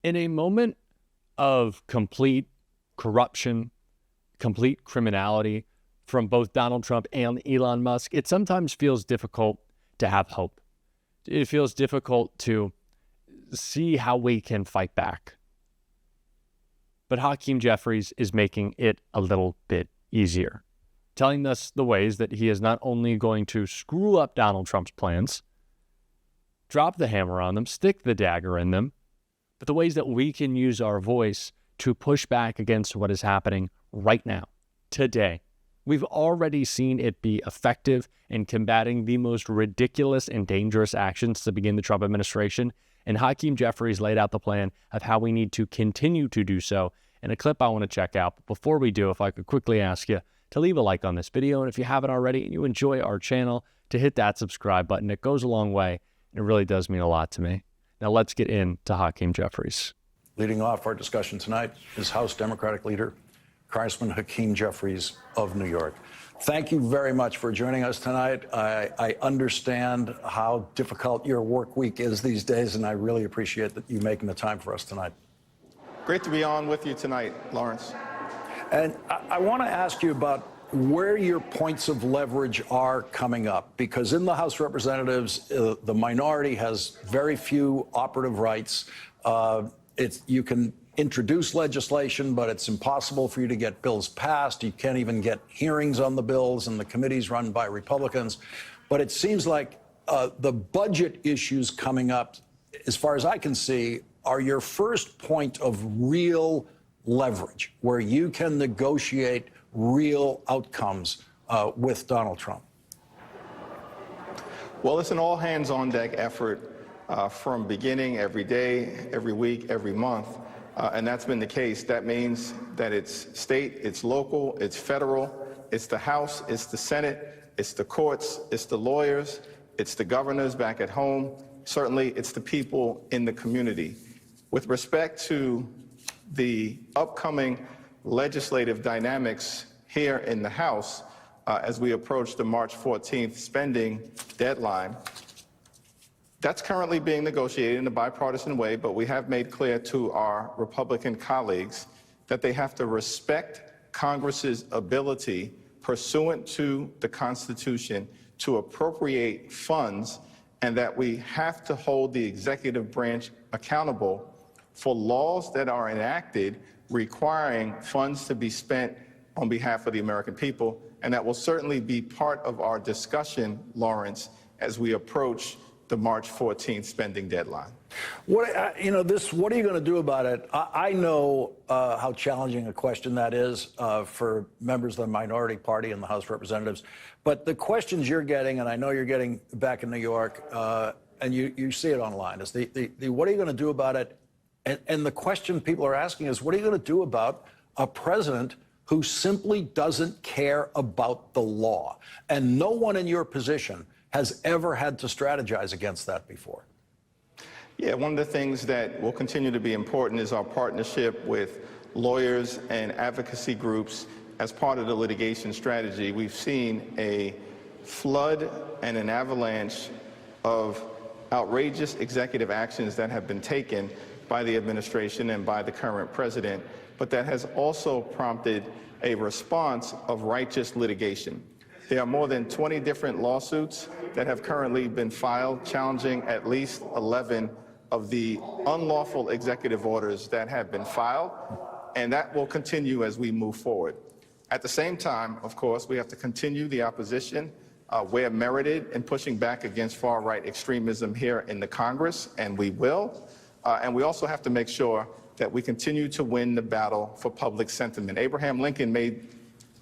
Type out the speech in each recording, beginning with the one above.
In a moment of complete corruption, complete criminality from both Donald Trump and Elon Musk, it sometimes feels difficult to have hope. It feels difficult to see how we can fight back. But Hakeem Jeffries is making it a little bit easier, telling us the ways that he is not only going to screw up Donald Trump's plans, drop the hammer on them, stick the dagger in them, but the ways that we can use our voice to push back against what is happening right now, today. We've already seen it be effective in combating the most ridiculous and dangerous actions to begin the Trump administration, and Hakeem Jeffries laid out the plan of how we need to continue to do so in a clip I want to check out. But before we do, if I could quickly ask you to leave a like on this video, and if you haven't already and you enjoy our channel, to hit that subscribe button. It goes a long way, and it really does mean a lot to me. Now let's get into Hakeem Jeffries. Leading off our discussion tonight is House Democratic Leader, Congressman Hakeem Jeffries of New York. Thank you very much for joining us tonight. I understand how difficult your work week is these days, and I really appreciate that you making the time for us tonight. Great to be on with you tonight, Lawrence. And I want to ask you about where your points of leverage are coming up, because in the House of Representatives, the minority has very few operative rights. You can introduce legislation, but it's impossible for you to get bills passed. You can't even get hearings on the bills, and the committee's run by Republicans. But it seems like the budget issues coming up, as far as I can see, are your first point of real leverage, where you can negotiate real outcomes with Donald Trump. Well, it's an all-hands-on-deck effort from beginning every day, every week, every month. And that's been the case. That means that it's state, it's local, it's federal, it's the House, it's the Senate, it's the courts, it's the lawyers, it's the governors back at home. Certainly, it's the people in the community. With respect to the upcoming legislative dynamics here in the House, as we approach the March 14th spending deadline, that's currently being negotiated in a bipartisan way, but we have made clear to our Republican colleagues that they have to respect Congress's ability, pursuant to the Constitution, to appropriate funds, and that we have to hold the executive branch accountable for laws that are enacted requiring funds to be spent on behalf of the American people. And that will certainly be part of our discussion, Lawrence, as we approach the March 14th spending deadline. What are you going to do about it? I know how challenging a question that is for members of the minority party in the House of Representatives. But the questions you're getting, and I know you're getting back in New York, and you see it online, is the what are you going to do about it? And the question people are asking is, what are you going to do about a president who simply doesn't care about the law? And no one in your position has ever had to strategize against that before. Yeah, one of the things that will continue to be important is our partnership with lawyers and advocacy groups as part of the litigation strategy. We've seen a flood and an avalanche of outrageous executive actions that have been taken by the administration and by the current president, but that has also prompted a response of righteous litigation. There are more than 20 different lawsuits that have currently been filed challenging at least 11 of the unlawful executive orders that have been filed, and that will continue as we move forward. At the same time, of course, we have to continue the opposition where merited in pushing back against far-right extremism here in the Congress, and we will. And we also have to make sure that we continue to win the battle for public sentiment. Abraham Lincoln made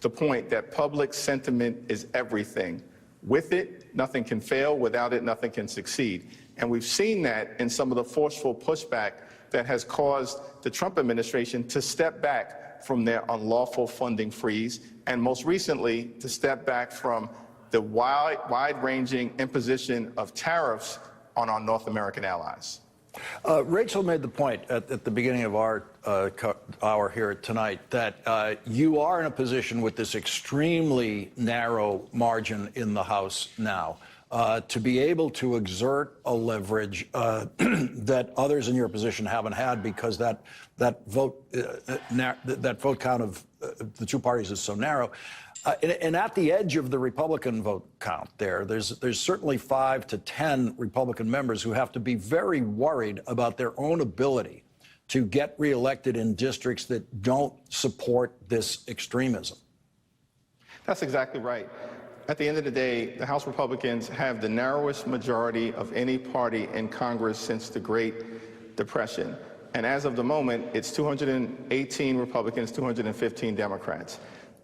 the point that public sentiment is everything. With it, nothing can fail. Without it, nothing can succeed. And we've seen that in some of the forceful pushback that has caused the Trump administration to step back from their unlawful funding freeze, and most recently, to step back from the wide-ranging imposition of tariffs on our North American allies. Rachel made the point at the beginning of our hour here tonight that you are in a position with this extremely narrow margin in the House now. to be able to exert a leverage that others in your position haven't had, because that vote count of the two parties is so narrow. And at the edge of the Republican vote count there's certainly 5 to 10 Republican members who have to be very worried about their own ability to get reelected in districts that don't support this extremism. That's exactly right. At the end of the day, the House Republicans have the narrowest majority of any party in Congress since the Great Depression. And as of the moment, it's 218 Republicans, 215 Democrats.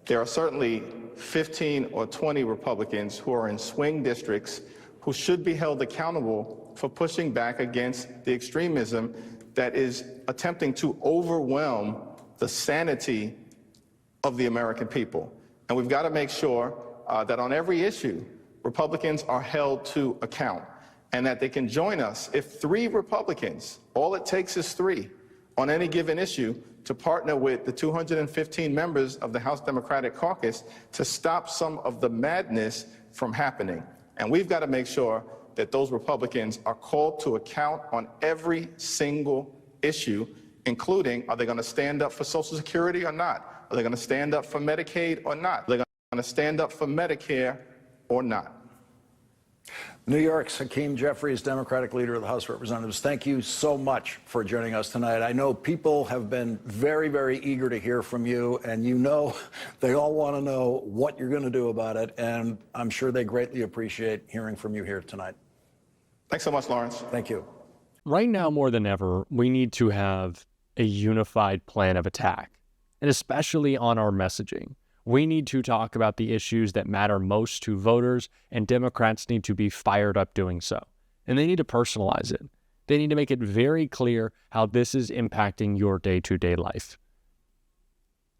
There are certainly 15 or 20 Republicans who are in swing districts who should be held accountable for pushing back against the extremism that is attempting to overwhelm the sanity of the American people. And we've got to make sure that on every issue, Republicans are held to account, and that they can join us if 3 Republicans, all it takes is 3, on any given issue, to partner with the 215 members of the House Democratic Caucus to stop some of the madness from happening. And we've got to make sure that those Republicans are called to account on every single issue, including, are they going to stand up for Social Security or not? Are they going to stand up for Medicaid or not? Are they going to stand up for Medicare or not? New York's Hakeem Jeffries, Democratic leader of the House of Representatives, thank you so much for joining us tonight. I know people have been very, very eager to hear from you, and you know they all want to know what you're going to do about it, and I'm sure they greatly appreciate hearing from you here tonight. Thanks so much, Lawrence. Thank you. Right now, more than ever, we need to have a unified plan of attack, and especially on our messaging. We need to talk about the issues that matter most to voters, and Democrats need to be fired up doing so. And they need to personalize it. They need to make it very clear how this is impacting your day-to-day life.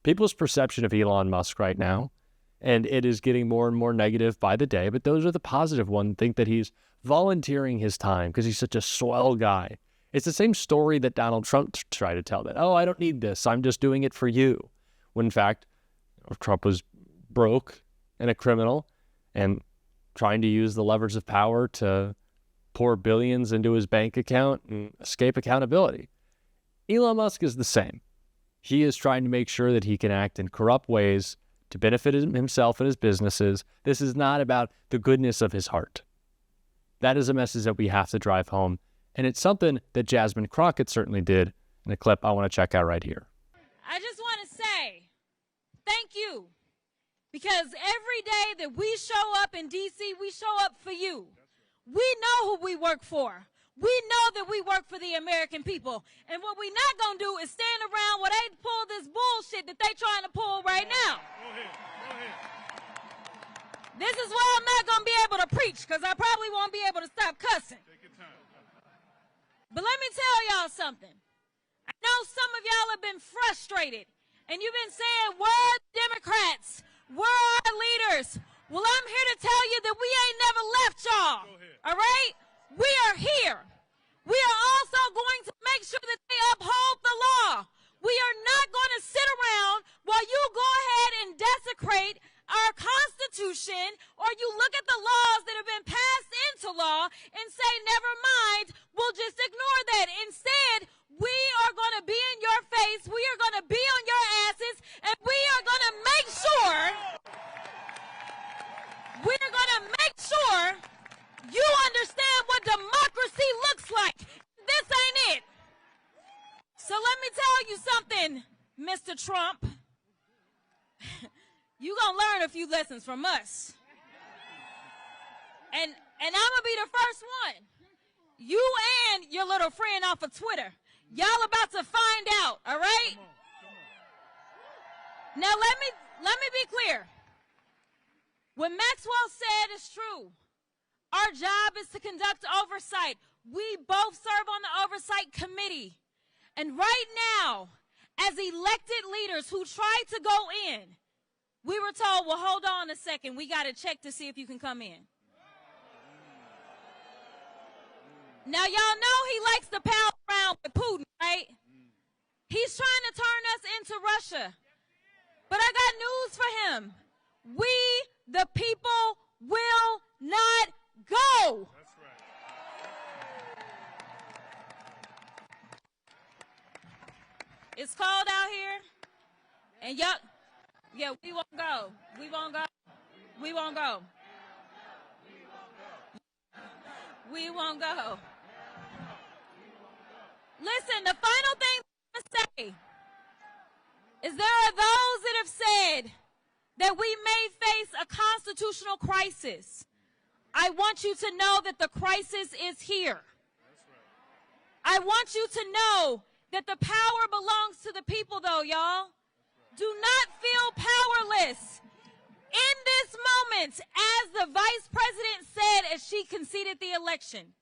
People's perception of Elon Musk right now, and it is getting more and more negative by the day, but those are the positive ones, think that he's volunteering his time because he's such a swell guy. It's the same story that Donald Trump tried to tell, that, oh, I don't need this, I'm just doing it for you. When in fact, Trump was broke and a criminal and trying to use the levers of power to pour billions into his bank account and escape accountability. Elon Musk is the same. He is trying to make sure that he can act in corrupt ways to benefit himself and his businesses. This is not about the goodness of his heart. That is a message that we have to drive home, and it's something that Jasmine Crockett certainly did in a clip I want to check out right here. I just want to say thank you, because every day that we show up in D.C., we show up for you. We know who we work for. We know that we work for the American people. And what we're not going to do is stand around while they pull this bullshit that they're trying to pull right now. Go ahead. This is why I'm not going to be able to preach, because I probably won't be able to stop cussing. Take your time. But let me tell y'all something. I know some of y'all have been frustrated, and you've been saying, where are the Democrats? Where are our leaders? Well, I'm here to tell you that we ain't never left y'all. All right? We are here. We are also going to make sure that they uphold the law. We are not going to sit around while you go ahead and desecrate our Constitution, or you look at the laws that have been passed into law and say, never mind, we'll just ignore that. Instead, we are going to be in your face, we are going to be on your asses, and we are going to make sure you understand what democracy looks like. This ain't it. So let me tell you something, Mr. Trump. You're going to learn a few lessons from us. And I'm going to be the first one. You and your little friend off of Twitter, y'all about to find out, all right? Now let me be clear. What Maxwell said is true. Our job is to conduct oversight. We both serve on the oversight committee. And right now, as elected leaders who tried to go in, we were told, well, hold on a second. We got to check to see if you can come in. Now, y'all know he likes to pal around with Putin, right? He's trying to turn us into Russia. But I got news for him. We, the people, will not go. It's cold out here, and yeah, we won't go. We won't go. We won't go. We won't go. Listen, the final thing I'm going to say is there are those that have said that we may face a constitutional crisis. I want you to know that the crisis is here. I want you to know that the power belongs to the people, though, y'all. Do not feel powerless. In this moment, as the vice president said as she conceded the election,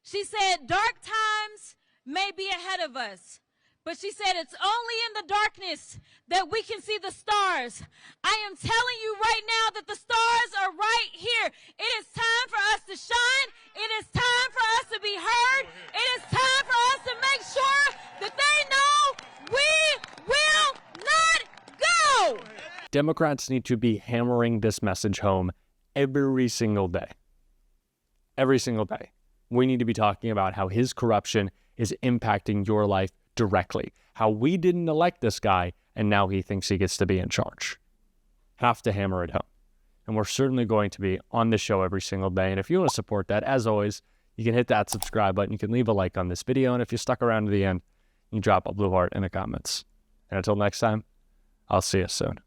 she said, dark times may be ahead of us, but she said it's only in the darkness that we can see the stars. I am telling you right now that the stars are right here. It is time for us to shine. It is time for us to be heard. It is time for us to make sure that they know we will not go. Democrats need to be hammering this message home every single day. Every single day. We need to be talking about how his corruption is impacting your life directly. How we didn't elect this guy and now he thinks he gets to be in charge. Have to hammer it home. And we're certainly going to be on the show every single day. And if you want to support that, as always, you can hit that subscribe button. You can leave a like on this video. And if you stuck around to the end, you can drop a blue heart in the comments. And until next time, I'll see you soon.